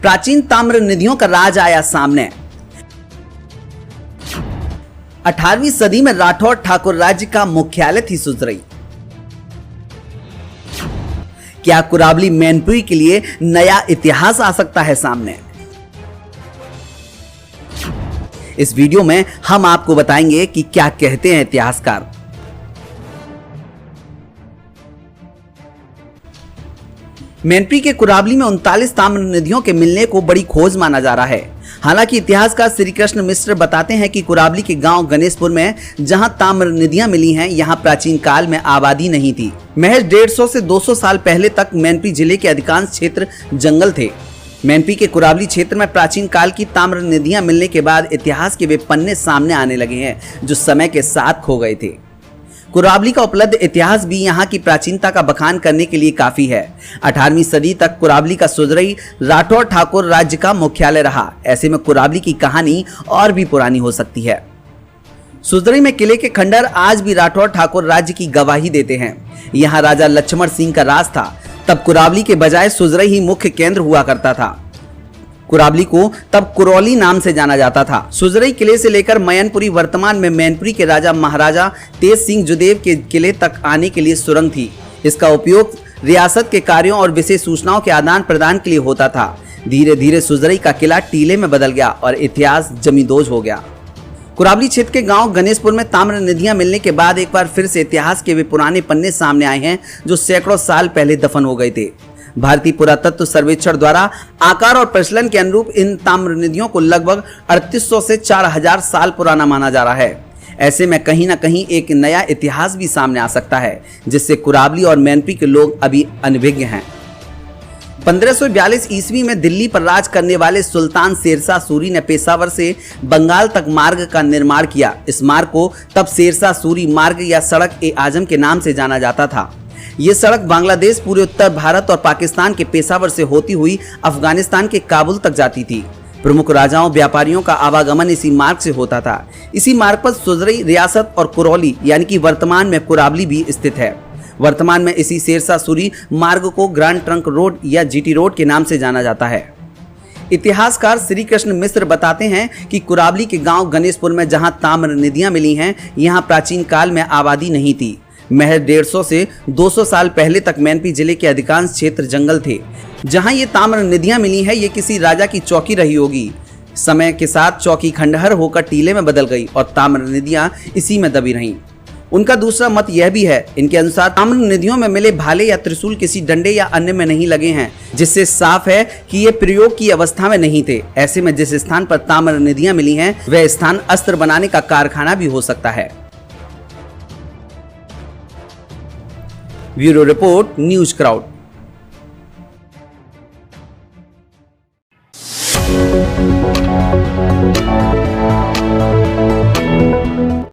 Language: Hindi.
प्राचीन ताम्र निधियों का राज आया सामने। 18वीं सदी में राठौर ठाकुर राज्य का मुख्यालय थी सुजरई। क्या कुराबली मैनपुरी के लिए नया इतिहास आ सकता है सामने? इस वीडियो में हम आपको बताएंगे कि क्या कहते हैं इतिहासकार। मैनपुरी के कुराबली में 39 ताम्र निधियों के मिलने को बड़ी खोज माना जा रहा है। हालांकि इतिहासकार श्री कृष्ण मिश्र बताते हैं कि कुराबली के गांव गणेशपुर में जहां ताम्र निधियां मिली हैं, यहां प्राचीन काल में आबादी नहीं थी। महज 150 से 200 साल पहले तक मैनपुरी जिले के अधिकांश क्षेत्र जंगल थे। मैनपुरी के कुराबली क्षेत्र में प्राचीन काल की ताम्र निधियां मिलने के बाद इतिहास के वे पन्ने सामने आने लगे हैं जो समय के साथ खो गए थे। कुराबली का उपलब्ध इतिहास भी यहाँ की प्राचीनता का बखान करने के लिए काफी है। 18वीं सदी तक कुराबली का सुजरई राठौर ठाकुर राज्य का मुख्यालय रहा। ऐसे में कुराबली की कहानी और भी पुरानी हो सकती है। सुजरई में किले के खंडहर आज भी राठौर ठाकुर राज्य की गवाही देते हैं। यहाँ राजा लक्ष्मण सिंह का राज था। तब कुराबली के बजाय सुजरई ही मुख्य केंद्र हुआ करता था। कुराबली को तब कुरौली नाम से जाना जाता था। सुजरई किले से लेकर मैनपुरी, वर्तमान में मैनपुरी के राजा महाराजा तेज सिंह जुदेव के किले तक आने के लिए सुरंग थी। इसका उपयोग रियासत के कार्यों और विशेष सूचनाओं के आदान प्रदान के लिए होता था। धीरे धीरे सुजरई का किला टीले में बदल गया और इतिहास जमींदोज हो गया। कुराबली क्षेत्र के गांव गणेशपुर में ताम्र निधियां मिलने के बाद एक बार फिर से इतिहास के वे पुराने पन्ने सामने आए हैं जो सैकड़ों साल पहले दफन हो गए थे। भारतीय पुरातत्व सर्वेक्षण द्वारा आकार और प्रचलन के अनुरूप इन ताम्र निधियों को लगभग 3800 से 4000 साल पुराना माना जा रहा है। ऐसे में कहीं ना कहीं एक नया इतिहास भी सामने आ सकता है जिससे कुराबली और मैनपुरी के लोग अभी अनभिज्ञ हैं। 1542 ईस्वी में दिल्ली पर राज करने वाले सुल्तान शेरशाह सूरी ने पेशावर से बंगाल तक मार्ग का निर्माण किया। इस मार्ग को तब शेरशाह सूरी मार्ग या सड़क ए आजम के नाम से जाना जाता था। ये सड़क बांग्लादेश, पूरे उत्तर भारत और पाकिस्तान के पेशावर से होती हुई अफगानिस्तान के काबुल तक जाती थी। प्रमुख राजाओं, व्यापारियों का आवागमन इसी मार्ग से होता था। इसी मार्ग पर सुजरई रियासत और कुरौली यानी कि वर्तमान में कुराबली भी स्थित है। वर्तमान में इसी शेरशाह सूरी मार्ग को ग्रैंड ट्रंक रोड या जीटी रोड के नाम से जाना जाता है। इतिहासकार श्री कृष्ण मिश्र बताते हैं कि कुराबली के गांव गणेशपुर में जहां ताम्र निधियां मिली हैं, यहां प्राचीन काल में आबादी नहीं थी। महज 150 से 200 साल पहले तक मैनपुरी जिले के अधिकांश क्षेत्र जंगल थे। जहां ये ताम्र निधियां मिली हैं, ये किसी राजा की चौकी रही होगी। समय के साथ चौकी खंडहर होकर टीले में बदल गई और ताम्र निधियां इसी में दबी रहीं। उनका दूसरा मत यह भी है, इनके अनुसार ताम्र निधियों में मिले भाले या त्रिशूल किसी डंडे या अन्य में नहीं लगे हैं, जिससे साफ है कि ये प्रयोग की अवस्था में नहीं थे। ऐसे में जिस स्थान पर ताम्र निधियां मिली हैं, वह स्थान अस्त्र बनाने का कारखाना भी हो सकता है। Bureau report, news crowd.